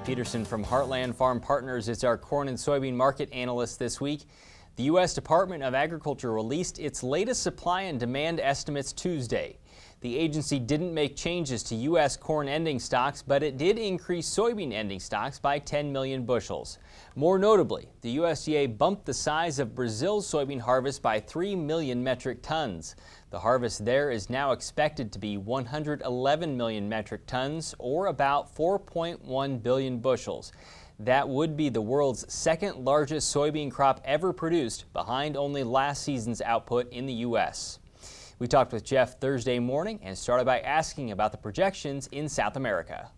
Jeff Peterson from Heartland Farm Partners is our corn and soybean market analyst this week. The U.S. Department of Agriculture released its latest supply and demand estimates Tuesday. The agency didn't make changes to U.S. corn ending stocks, but it did increase soybean ending stocks by 10 million bushels. More notably, the USDA bumped the size of Brazil's soybean harvest by 3 million metric tons. The harvest there is now expected to be 111 million metric tons, or about 4.1 billion bushels. That would be the world's second largest soybean crop ever produced, behind only last season's output in the U.S. We talked with Jeff Thursday morning and started by asking about the projections in South America.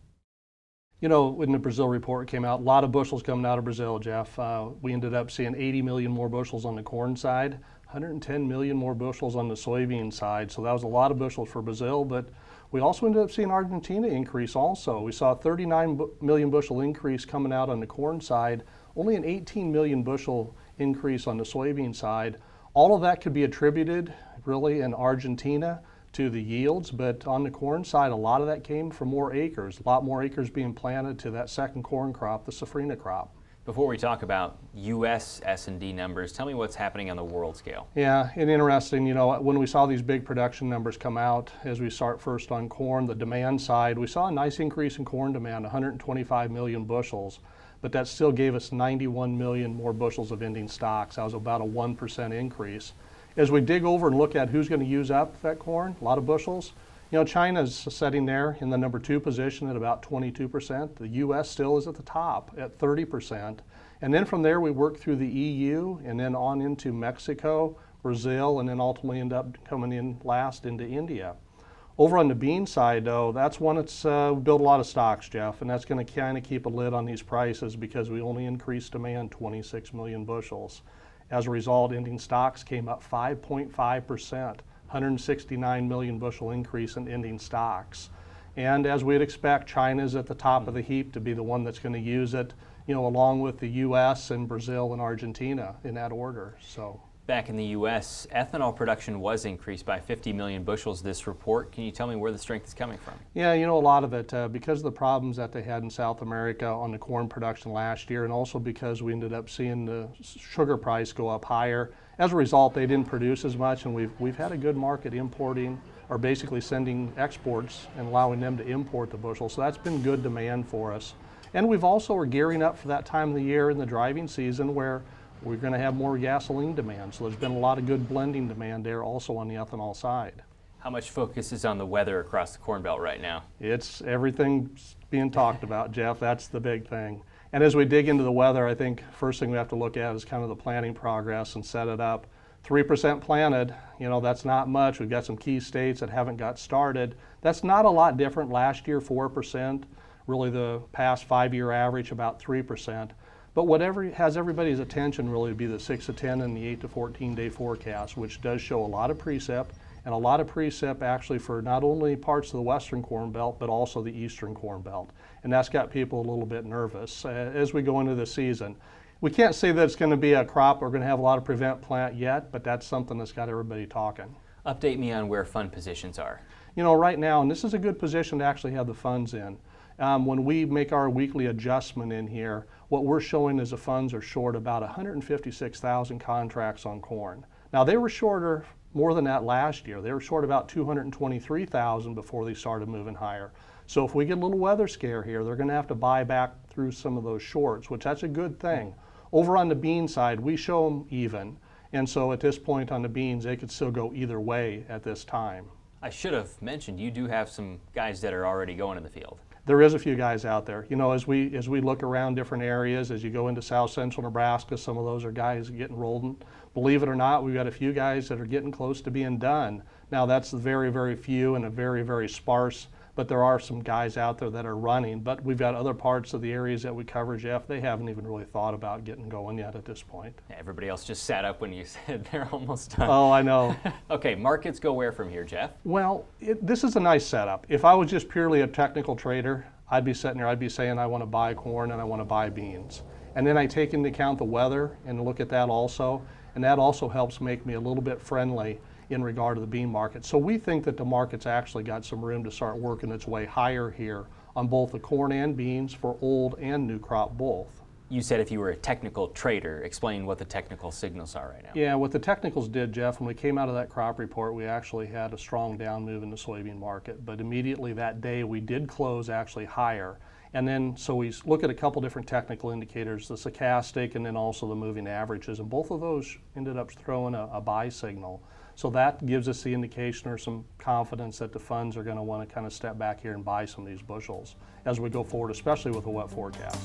You know, when the Brazil report came out, a lot of bushels coming out of Brazil, Jeff. We ended up seeing 80 million more bushels on the corn side, 110 million more bushels on the soybean side. So that was a lot of bushels for Brazil, but we also ended up seeing Argentina increase also. We saw a 39 million bushel increase coming out on the corn side, only an 18 million bushel increase on the soybean side. All of that could be attributed really in Argentina to the yields, but on the corn side, a lot of that came from more acres, a lot more acres being planted to that second corn crop, the safrinha crop. Before we talk about U.S. S&D numbers, tell me what's happening on the world scale. Yeah, and interesting, you know, when we saw these big production numbers come out, as we start first on corn, the demand side, we saw a nice increase in corn demand, 125 million bushels, but that still gave us 91 million more bushels of ending stocks. That was about a 1% increase. As we dig over and look at who's going to use up that corn, a lot of bushels, you know, China's sitting there in the number 2 position at about 22%. The U.S. still is at the top at 30%. And then from there we work through the EU and then on into Mexico, Brazil, and then ultimately end up coming in last into India. Over on the bean side, though, that's one that's built a lot of stocks, Jeff, and that's going to kind of keep a lid on these prices because we only increased demand 26 million bushels. As a result, ending stocks came up 5.5%, 169 million bushel increase in ending stocks. And as we'd expect, China's at the top of the heap to be the one that's going to use it, you know, along with the U.S. and Brazil and Argentina in that order. So. Back in the U.S., ethanol production was increased by 50 million bushels this report. Can you tell me where the strength is coming from? Yeah, you know, a lot of it because of the problems that they had in South America on the corn production last year, and also because we ended up seeing the sugar price go up higher. As a result, they didn't produce as much, and we've had a good market importing, or basically sending exports and allowing them to import the bushel. So that's been good demand for us. And we've also are gearing up for that time of the year in the driving season where we're going to have more gasoline demand. So there's been a lot of good blending demand there also on the ethanol side. How much focus is on the weather across the Corn Belt right now? It's everything's being talked about, Jeff. That's the big thing. And as we dig into the weather, I think first thing we have to look at is kind of the planting progress and set it up. 3% planted, you know, that's not much. We've got some key states that haven't got started. That's not a lot different. Last year, 4%. Really the past 5-year average, about 3%. But whatever has everybody's attention really would be the 6 to 10 and the 8 to 14 day forecast, which does show a lot of precip, and a lot of precip actually for not only parts of the western corn belt, but also the eastern corn belt. And that's got people a little bit nervous as we go into the season. We can't say that it's going to be a crop we're going to have a lot of prevent plant yet, but that's something that's got everybody talking. Update me on where fund positions are. You know, right now, and this is a good position to actually have the funds in. When we make our weekly adjustment in here, what we're showing is the funds are short about 156,000 contracts on corn. Now they were shorter more than that last year. They were short about 223,000 before they started moving higher. So if we get a little weather scare here, they're going to have to buy back through some of those shorts, which that's a good thing. Over on the bean side, we show them even. And so at this point on the beans, they could still go either way at this time. I should have mentioned you do have some guys that are already going in the field. There is a few guys out there. You know, as we look around different areas, as you go into south central Nebraska, some of those are guys getting rolled. Believe it or not, we've got a few guys that are getting close to being done. Now that's very, very few and a very, very sparse, but there are some guys out there that are running. But we've got other parts of the areas that we cover, Jeff, they haven't even really thought about getting going yet at this point. Yeah, everybody else just sat up when you said they're almost done. Oh, I know. Okay, markets go where from here, Jeff? Well, this is a nice setup. If I was just purely a technical trader, I'd be sitting there, I'd be saying I want to buy corn and I want to buy beans. And then I take into account the weather and look at that also, and that also helps make me a little bit friendly in regard to the bean market. So we think that the market's actually got some room to start working its way higher here on both the corn and beans for old and new crop both. You said if you were a technical trader, explain what the technical signals are right now. Yeah, what the technicals did, Jeff, when we came out of that crop report, we actually had a strong down move in the soybean market, but immediately that day we did close actually higher. And then, so we look at a couple different technical indicators, the stochastic and then also the moving averages, and both of those ended up throwing a buy signal. So that gives us the indication or some confidence that the funds are going to want to kind of step back here and buy some of these bushels as we go forward, especially with a wet forecast.